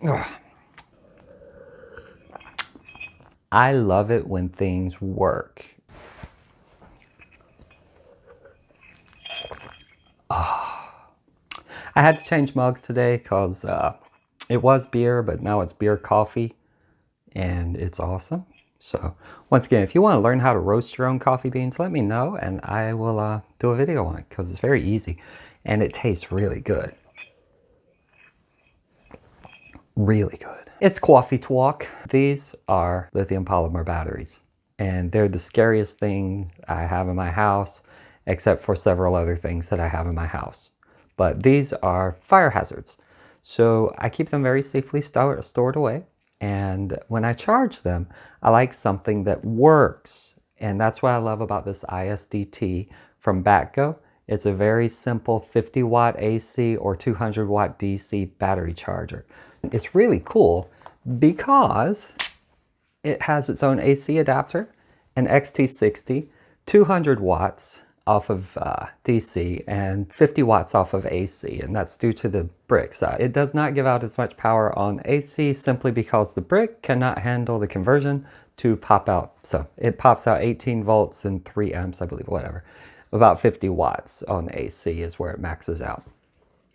Ugh. I love it when things work. I had to change mugs today because it was beer, but now it's beer coffee, and it's awesome. So once again, if you want to learn how to roast your own coffee beans, let me know, and I will do a video on it because it's very easy, and it tastes really good. Really good. It's coffee talk. These are lithium polymer batteries, and they're the scariest thing I have in my house, except for several other things that I have in my house. But these are fire hazards. So I keep them very safely stored away. And when I charge them, I like something that works. And that's what I love about this ISDT from BattGo. It's a very simple 50 watt AC or 200 watt DC battery charger. It's really cool because it has its own AC adapter, an XT60, 200 watts off of DC and 50 watts off of AC, and that's due to the brick side. It does not give out as much power on AC simply because the brick cannot handle the conversion to pop out. So it pops out 18 volts and 3 amps, I believe, whatever. About 50 watts on AC is where it maxes out.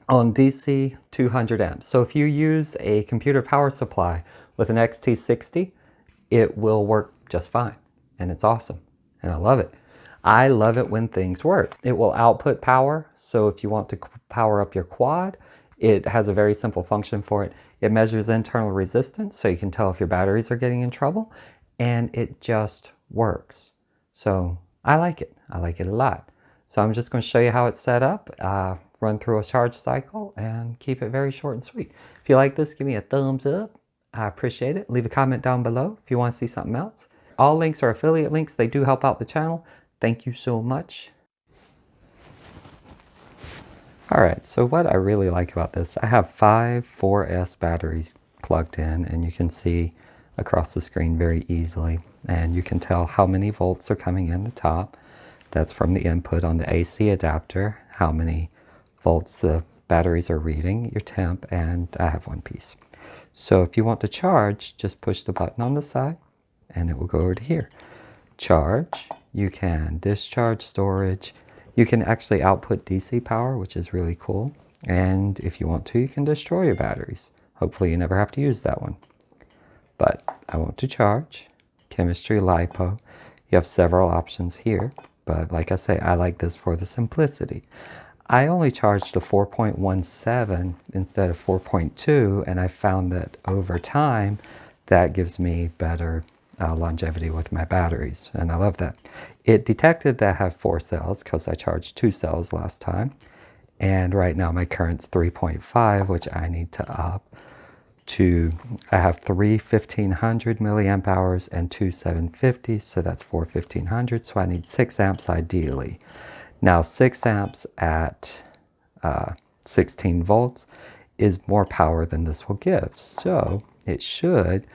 On DC, 200 amps. So if you use a computer power supply with an XT60, it will work just fine. And it's awesome. And I love it. I love it when things work. It will output power. So if you want to power up your quad, it has a very simple function for it. It measures internal resistance, so you can tell if your batteries are getting in trouble. And it just works. So I like it. I like it a lot. So I'm just going to show you how it's set up, run through a charge cycle, and keep it very short and sweet. If you like this, give me a thumbs up. I appreciate it. Leave a comment down below if you want to see something else. All links are affiliate links. They do help out the channel. Thank you so much. All right, so what I really like about this, I have 5 4S batteries plugged in, and you can see across the screen very easily. And you can tell how many volts are coming in the top. That's from the input on the AC adapter, how many volts the batteries are reading, your temp, and I have one piece. So if you want to charge, just push the button on the side and it will go over to here. Charge, you can discharge storage, you can actually output DC power, which is really cool. And if you want to, you can destroy your batteries. Hopefully you never have to use that one. But I want to charge, chemistry, LIPO. You have several options here, but like I say, I like this for the simplicity. I only charged a 4.17 instead of 4.2, and I found that over time, that gives me better longevity with my batteries, and I love that. It detected that I have 4 cells because I charged 2 cells last time, and right now my current's 3.5, which I need to up to, I have 3 1500 milliamp hours and 2 750, so that's 4 1500, so I need 6 amps ideally. Now 6 amps at 16 volts is more power than this will give, so it should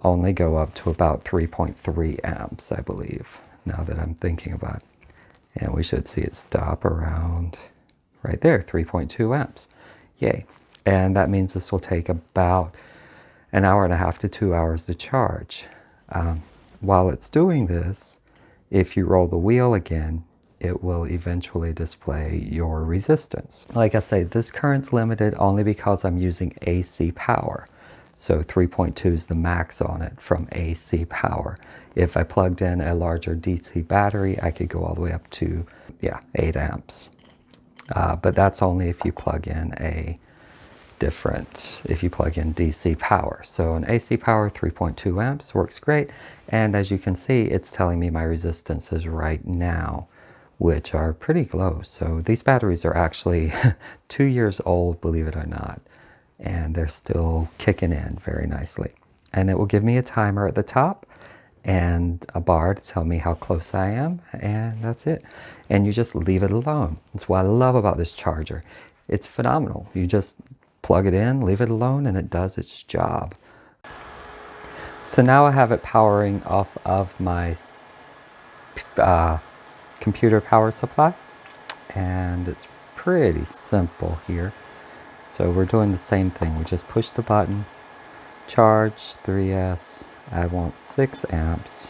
only go up to about 3.3 amps, I believe, now that I'm thinking about it. And we should see it stop around right there, 3.2 amps. Yay. And that means this will take about an hour and a half to 2 hours to charge. While it's doing this, if you roll the wheel again, it will eventually display your resistance. Like I say, this current's limited only because I'm using AC power. So 3.2 is the max on it from AC power. If I plugged in a larger DC battery, I could go all the way up to, 8 amps. But that's only if you plug in if you plug in DC power. So an AC power, 3.2 amps works great. And as you can see, it's telling me my resistances right now, which are pretty low. So these batteries are actually 2 years old, believe it or not. And they're still kicking in very nicely. And it will give me a timer at the top and a bar to tell me how close I am, and that's it. And you just leave it alone. That's what I love about this charger. It's phenomenal. You just plug it in, leave it alone, and it does its job. So now I have it powering off of my computer power supply, and it's pretty simple here. So we're doing the same thing. We just push the button charge 3S. I want 6 amps,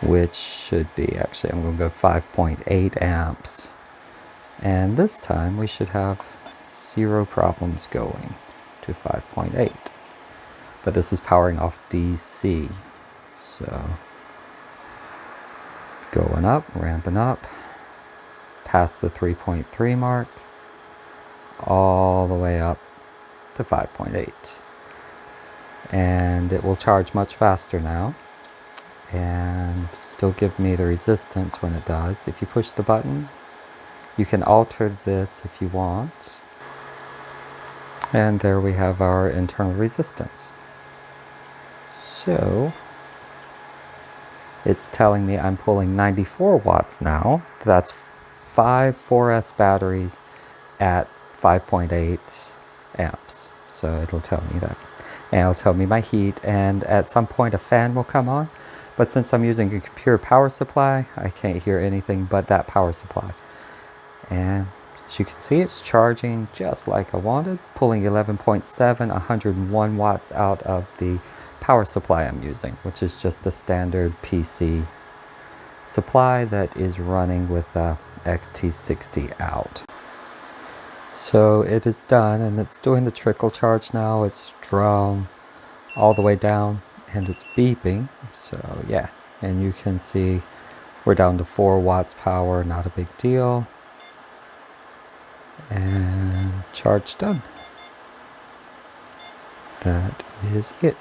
which should be, actually I'm going to go 5.8 amps. And this time we should have 0 problems going to 5.8. But this is powering off DC. So going up, ramping up, past the 3.3 mark, all the way up to 5.8. And it will charge much faster now and still give me the resistance when it does. If you push the button, you can alter this if you want. And there we have our internal resistance. So it's telling me I'm pulling 94 watts now. That's 5 4S batteries at 5.8 amps. So it'll tell me that. And it'll tell me my heat, and at some point a fan will come on. But since I'm using a pure power supply, I can't hear anything but that power supply. And as you can see, it's charging just like I wanted, pulling 11.7, 101 watts out of the power supply I'm using, which is just the standard PC supply that is running with XT60 out. So it is done, and it's doing the trickle charge now. It's drawn all the way down and it's beeping. So yeah, and you can see we're down to 4 watts power, not a big deal. And charge done. That is it.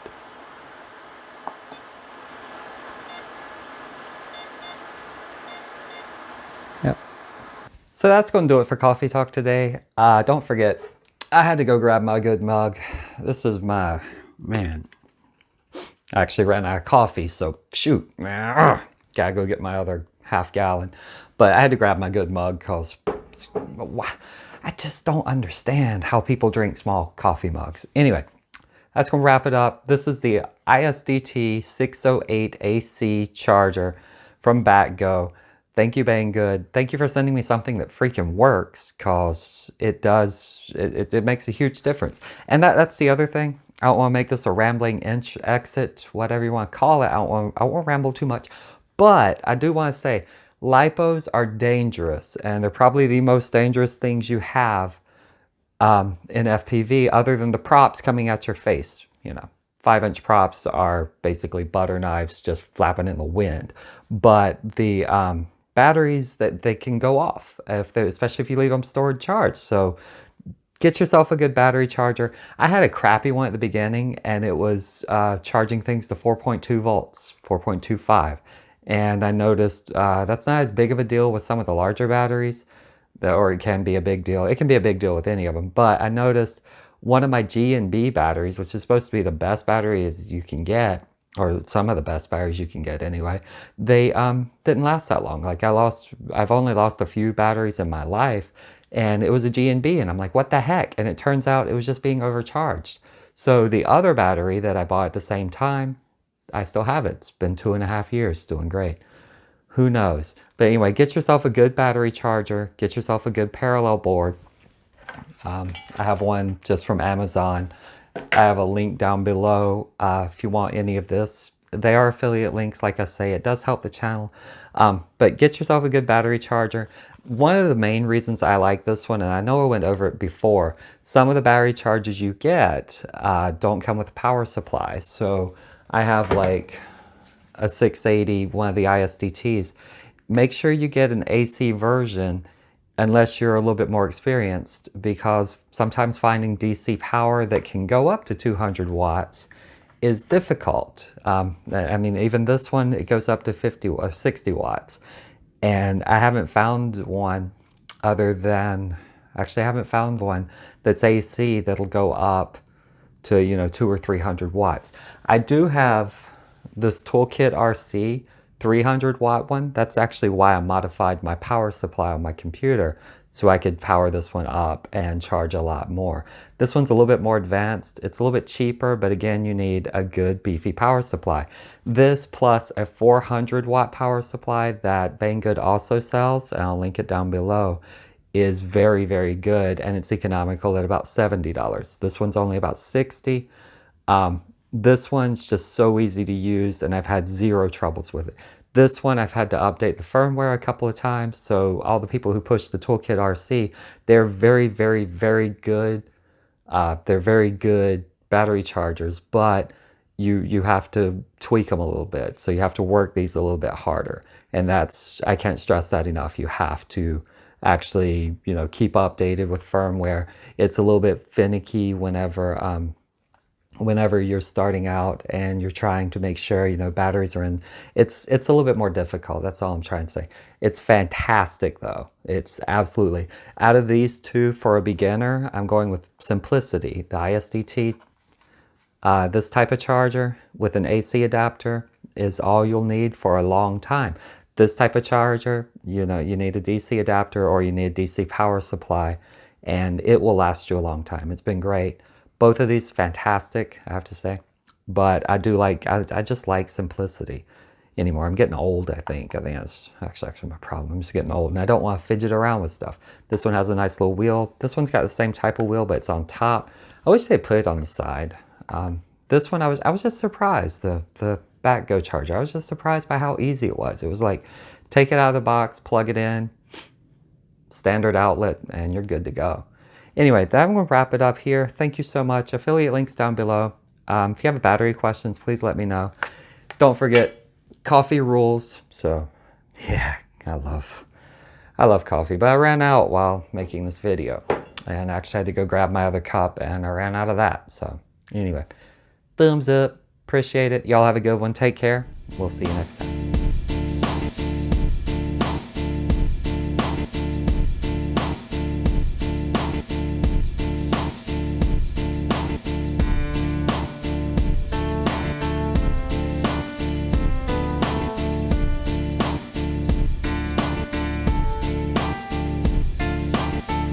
Yep. So that's going to do it for Coffee Talk today. Don't forget, I had to go grab my good mug. This is my, man, I actually ran out of coffee, so shoot. Gotta go get my other half gallon. But I had to grab my good mug because I just don't understand how people drink small coffee mugs. Anyway, that's going to wrap it up. This is the ISDT 608AC charger from BattGo. Thank you, Banggood. Thank you for sending me something that freaking works, because it does, it makes a huge difference. And that's the other thing. I don't want to make this a rambling exit, whatever you want to call it. I won't ramble too much. But I do want to say, LIPOs are dangerous, and they're probably the most dangerous things you have in FPV, other than the props coming at your face. You know, 5-inch props are basically butter knives just flapping in the wind. But the batteries, that they can go off, especially if you leave them stored charged. So get yourself a good battery charger. I had a crappy one at the beginning, and it was charging things to 4.2 volts, 4.25. And I noticed that's not as big of a deal with some of the larger batteries, or it can be a big deal. It can be a big deal with any of them. But I noticed one of my G and B batteries, which is supposed to be the best batteries you can get, or some of the best batteries you can get anyway, they didn't last that long. Like I've only lost a few batteries in my life, and it was a G and B, and I'm like, what the heck? And it turns out it was just being overcharged. So the other battery that I bought at the same time, I still have it. It's been 2.5 years, doing great. Who knows? But anyway, get yourself a good battery charger. Get yourself a good parallel board. I have one just from Amazon. I have a link down below if you want any of this. They are affiliate links, like I say. It does help the channel. But get yourself a good battery charger. One of the main reasons I like this one, and I know I went over it before, some of the battery chargers you get don't come with a power supply. So I have like a 680, one of the ISDTs. Make sure you get an AC version unless you're a little bit more experienced, because sometimes finding DC power that can go up to 200 watts is difficult. I mean, even this one, it goes up to 50 or 60 watts. And I haven't found one other than, actually I haven't found one that's AC that'll go up to, you know, 200 or 300 watts. I do have this ToolkitRC 300 watt one. That's actually why I modified my power supply on my computer, so I could power this one up and charge a lot more. This one's a little bit more advanced. It's a little bit cheaper, but again, you need a good beefy power supply. This plus a 400 watt power supply that Banggood also sells, and I'll link it down below, is very, very good, and it's economical at about $70. This one's only about $60. This one's just so easy to use, and I've had zero troubles with it. This one, I've had to update the firmware a couple of times, so all the people who push the ToolkitRC, they're very, very, very good. They're very good battery chargers, but you have to tweak them a little bit. So you have to work these a little bit harder. And that's, I can't stress that enough. You have to actually, you know, keep updated with firmware. It's a little bit finicky whenever whenever you're starting out and you're trying to make sure, you know, batteries are in. It's a little bit more difficult. That's all I'm trying to say. It's fantastic though. It's absolutely, out of these two for a beginner, I'm going with simplicity. The ISDT, this type of charger with an AC adapter is all you'll need for a long time. This type of charger, you know, you need a DC adapter or you need a DC power supply, and it will last you a long time. It's been great. Both of these fantastic, I have to say, but I do like, I just like simplicity anymore. I'm getting old, I think. I think that's actually my problem. I'm just getting old and I don't want to fidget around with stuff. This one has a nice little wheel. This one's got the same type of wheel, but it's on top. I wish they put it on the side. This one, I was just surprised, the BattGo charger. I was just surprised by how easy it was. It was like, take it out of the box, plug it in, standard outlet, and you're good to go. Anyway, I'm going to wrap it up here. Thank you so much. Affiliate links down below. If you have battery questions, please let me know. Don't forget, coffee rules. So, yeah, I love coffee. But I ran out while making this video. And I actually had to go grab my other cup, and I ran out of that. So, anyway, thumbs up. Appreciate it. Y'all have a good one. Take care. We'll see you next time.